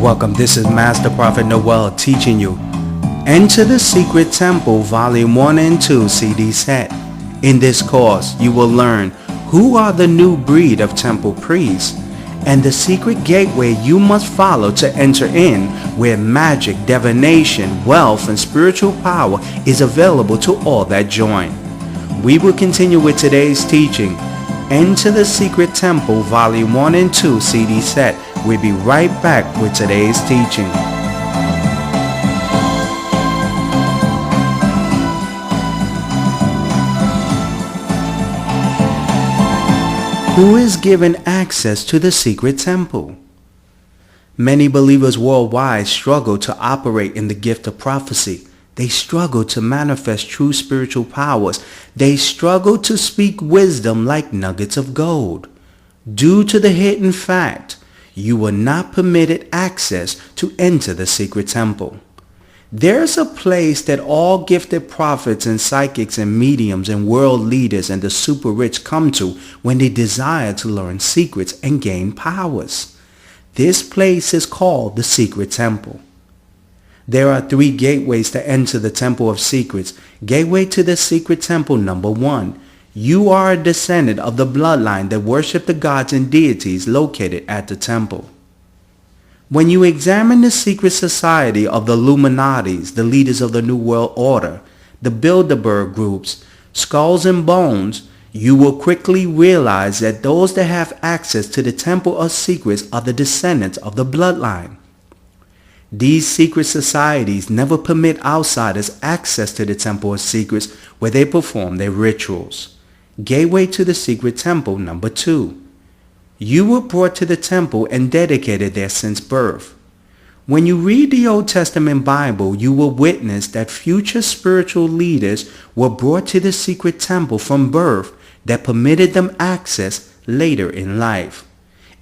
Welcome, this is Master Prophet Noel teaching you. Enter the Secret Temple Volume 1 and 2 CD set. In this course, you will learn who are the new breed of temple priests and the secret gateway you must follow to enter in, where magic, divination, wealth, and spiritual power is available to all that join. We will continue with today's teaching. Enter the Secret Temple Volume 1 and 2 CD set. We'll be right back with today's teaching. Who is given access to the secret temple? Many believers worldwide struggle to operate in the gift of prophecy. They struggle to manifest true spiritual powers. They struggle to speak wisdom like nuggets of gold. Due to the hidden fact, you were not permitted access to enter the secret temple. There's a place that all gifted prophets and psychics and mediums and world leaders and the super rich come to when they desire to learn secrets and gain powers. This place is called the secret temple. There are 3 gateways to enter the temple of secrets. Gateway to the secret temple number 1. You are a descendant of the bloodline that worship the gods and deities located at the temple. When you examine the secret society of the Illuminatis, the leaders of the New World Order, the Bilderberg groups, Skulls and Bones, you will quickly realize that those that have access to the Temple of Secrets are the descendants of the bloodline. These secret societies never permit outsiders access to the Temple of Secrets where they perform their rituals. Gateway to the secret temple number 2. You were brought to the temple and dedicated there since birth. When you read the Old Testament Bible, you will witness that future spiritual leaders were brought to the secret temple from birth that permitted them access later in life.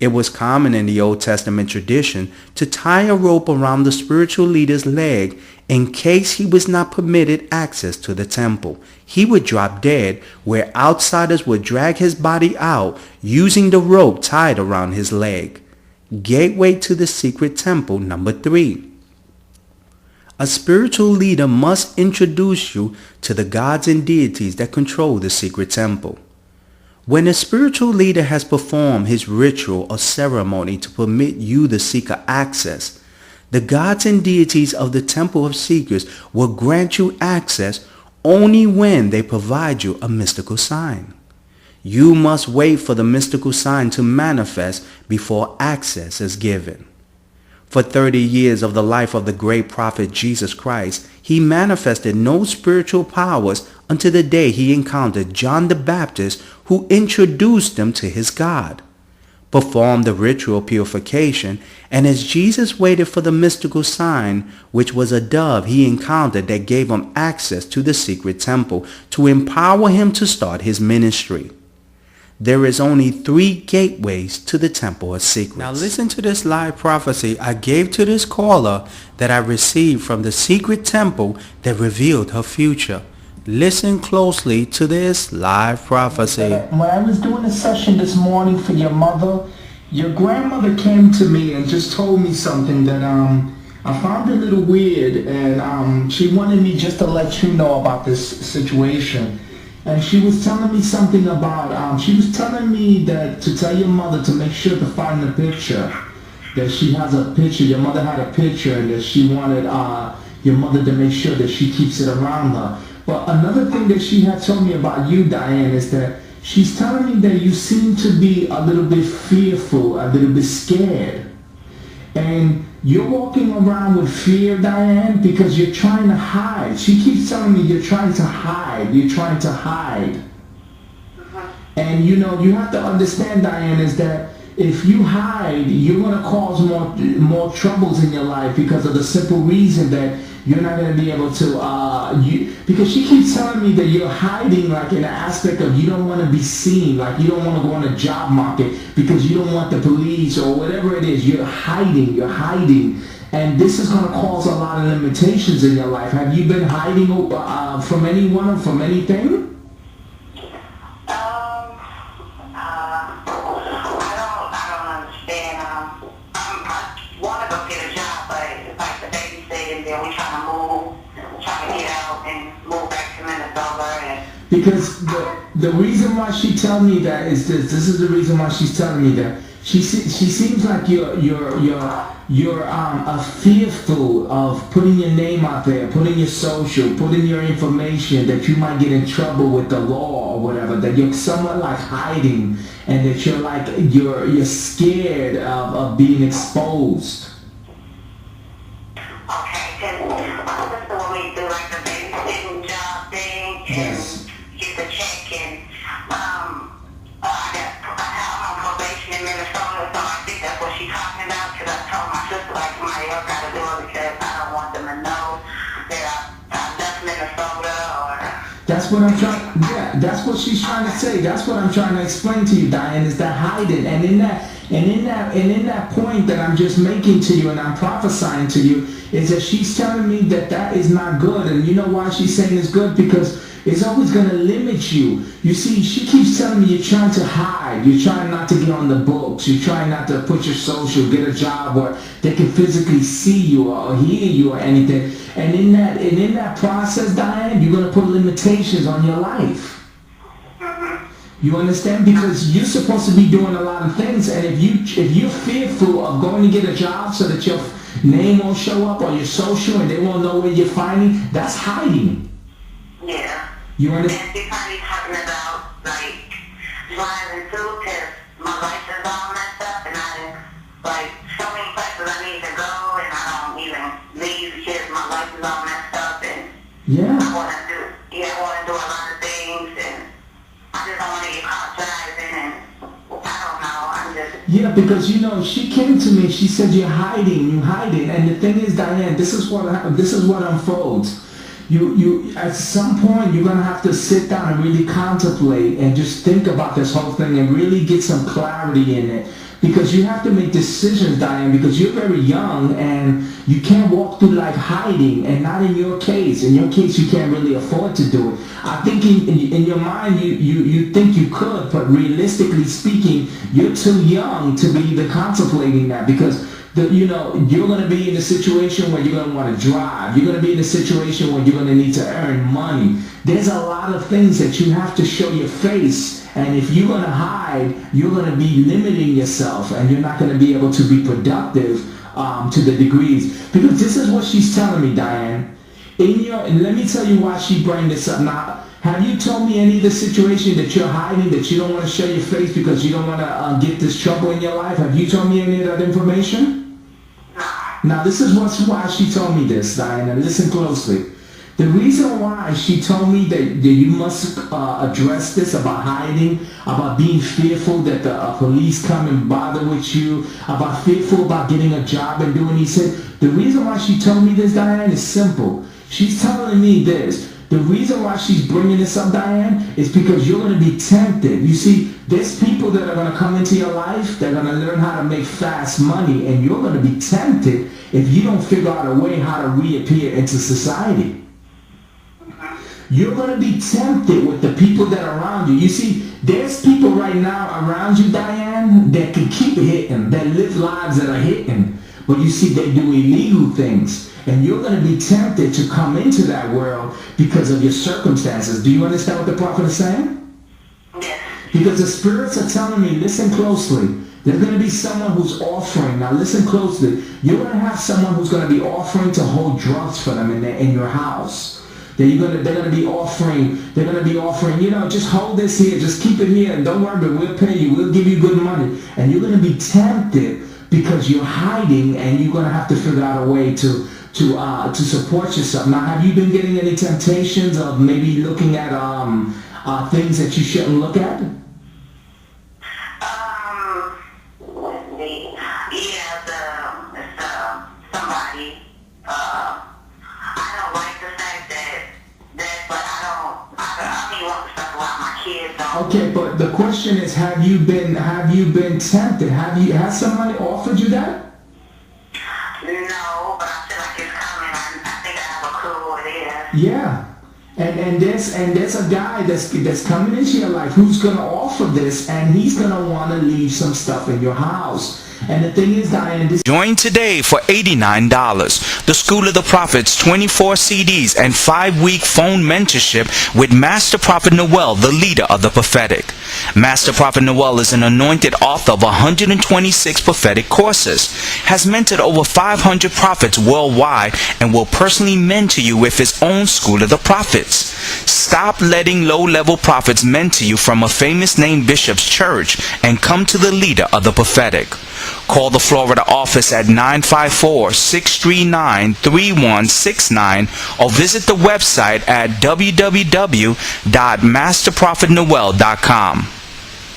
It was common in the Old Testament tradition to tie a rope around the spiritual leader's leg in case he was not permitted access to the temple. He would drop dead, where outsiders would drag his body out using the rope tied around his leg. Gateway to the secret temple number 3. A spiritual leader must introduce you to the gods and deities that control the secret temple. When a spiritual leader has performed his ritual or ceremony to permit you, the seeker, access, the gods and deities of the Temple of Secrets will grant you access only when they provide you a mystical sign. You must wait for the mystical sign to manifest before access is given. For 30 years of the life of the great prophet Jesus Christ, he manifested no spiritual powers until the day he encountered John the Baptist, who introduced him to his God, performed the ritual purification, and as Jesus waited for the mystical sign, which was a dove he encountered that gave him access to the secret temple to empower him to start his ministry. There is only 3 gateways to the Temple of Secrets. Now listen to this live prophecy I gave to this caller that I received from the secret temple that revealed her future. Listen closely to this live prophecy. When I was doing a session this morning for your mother, your grandmother came to me and just told me something that I found a little weird, and she wanted me just to let you know about this situation. And she was telling me something about, she was telling me that to tell your mother to make sure to find the picture, that she has a picture, your mother had a picture, and that she wanted your mother to make sure that she keeps it around her. But another thing that she had told me about you, Diane, is that she's telling me that you seem to be a little bit fearful, a little bit scared. And you're walking around with fear, Diane, because you're trying to hide. She keeps telling me you're trying to hide. You're trying to hide. And you know, you have to understand, Diane, is that if you hide, you're going to cause more troubles in your life because of the simple reason that you're not going to be able to, because she keeps telling me that you're hiding, like in the aspect of you don't want to be seen, like you don't want to go on a job market because you don't want the police or whatever it is. You're hiding. And this is going to cause a lot of limitations in your life. Have you been hiding from anyone or from anything? I don't understand. I want to go get a job. Yeah, we trying to get out and move back to Minnesota. And because the reason why she tell me that is this. This is the reason why she's telling me that. She seems like you're fearful of putting your name out there, putting your social, putting your information, that you might get in trouble with the law or whatever, that you're somewhat like hiding, and that you're like you're scared of being exposed. Okay, because my sister want me to do like the babysitting job thing and Yes. get the check, and I'm on probation in Minnesota, so I think that's what she's talking about, because I told my sister like somebody else got to do it because I don't want them to know that I left Minnesota or... That's what I'm trying. Yeah, that's what she's trying to say. That's what I'm trying to explain to you, Diane. Is that hiding? And in that point that I'm just making to you, and I'm prophesying to you, is that she's telling me that is not good. And you know why she's saying it's good? Because it's always going to limit you. You see, she keeps telling me you're trying to hide. You're trying not to get on the books. You're trying not to put your social, get a job where they can physically see you or hear you or anything. And in that process, Diane, you're going to put limitations on your life. You understand? Because you're supposed to be doing a lot of things, and if you're fearful of going to get a job so that your name won't show up on your social and they won't know where you're finding, that's hiding. Yeah. You understand? And she's probably talking about, like, driving too, because my license is all messed up, and like, so many places I need to go, and I don't even leave because my license is all messed up, and Yeah. I want to do a lot of things, and I just don't want to get caught driving, and I don't know, I'm just... Yeah, because she came to me. She said you're hiding, and the thing is, Diane, this is what unfolds. You at some point you're gonna have to sit down and really contemplate and just think about this whole thing and really get some clarity in it, because you have to make decisions, Diane, because you're very young and you can't walk through life hiding. And not in your case. In your case, you can't really afford to do it. I think in your mind you think you could, but realistically speaking, you're too young to be even contemplating that, because you're going to be in a situation where you're going to want to drive. You're going to be in a situation where you're going to need to earn money. There's a lot of things that you have to show your face. And if you're going to hide, you're going to be limiting yourself, and you're not going to be able to be productive to the degrees. Because this is what she's telling me, Diane. And let me tell you why she bring this up. Now, have you told me any of the situation that you're hiding, that you don't want to show your face because you don't want to get this trouble in your life? Have you told me any of that information? Now, this is why she told me this, Diana. Listen closely. The reason why she told me that you must address this about hiding, about being fearful that the police come and bother with you, about fearful about getting a job and doing these things. The reason why she told me this, Diane, is simple. She's telling me this. The reason why she's bringing this up, Diane, is because you're going to be tempted. You see, there's people that are going to come into your life, they're going to learn how to make fast money, and you're going to be tempted if you don't figure out a way how to reappear into society. You're going to be tempted with the people that are around you. You see, there's people right now around you, Diane, that can keep hitting, that live lives that are hitting. But you see, they do illegal things. And you're going to be tempted to come into that world because of your circumstances. Do you understand what the prophet is saying? Yes. Because the spirits are telling me, listen closely. There's going to be someone who's offering. Now listen closely. You're going to have someone who's going to be offering to hold drugs for them in your house. They're going to be offering, just hold this here, just keep it here, and don't worry, we'll pay you, we'll give you good money. And you're going to be tempted because you're hiding, and you're going to have to figure out a way to support yourself. Now, have you been getting any temptations of maybe looking at things that you shouldn't look at? Let's see. Yeah, somebody. I don't like the fact that, but I don't even want to stuff about my kids. Okay, but the question is, have you been tempted? Has somebody offered you that? No, but I feel like it's coming. I think I have a clue what it is. Yeah. And there's a guy that's coming into your life who's gonna offer this, and he's gonna want to leave some stuff in your house. And the thing is, Diane, Join today for $89. the School of the Prophets 24 CDs and 5-week phone mentorship with Master Prophet Noel, the leader of the prophetic. Master Prophet Noel is an anointed author of 126 prophetic courses, has mentored over 500 prophets worldwide, and will personally mentor you with his own School of the Prophets. Stop letting low-level prophets mentor you from a famous name bishop's church and come to the leader of the prophetic. Call the Florida office at 954-639-3169 or visit the website at www.masterprophetnoel.com.